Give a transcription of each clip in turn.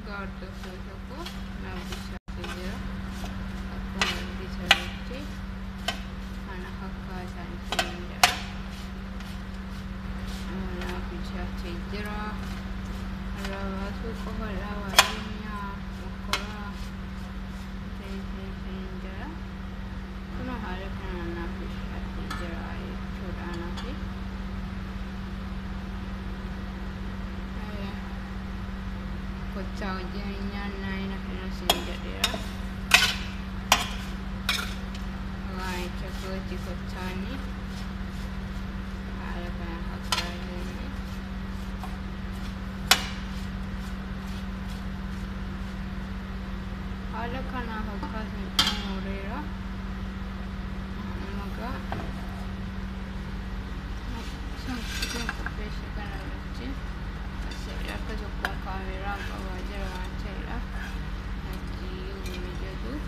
guardo dopo una bisogna come bisognetti ana hakka sanjinda ana bisogna jira rawa su ko rawa dunya ko sanjinda kuna hare kana bisogna jira chudana ki Kocau jadinya naik nak sini dia. Wah, cakap ci kocau ni. Ada banyak hal ni. Ada kana hal ni murera. Maka sampai kopesi kana lucu. Saya akan jumpa kamera bawa jalan saya nanti meja tu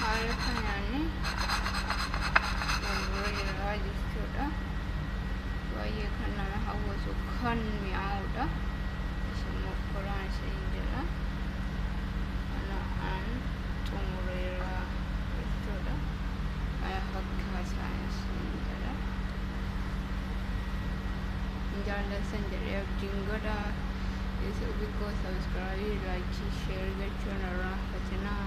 harapan ni boleh lagi sudah Wahai kerana hawa sukan miauda semua Quran sehingga anak tumurera itu dah ayah hakka saya sehingga jangan sendiri jingga dah isu biko subscribe like share ke channel lah kerana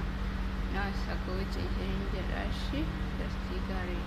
nasa ko sehingga rashi pasti kari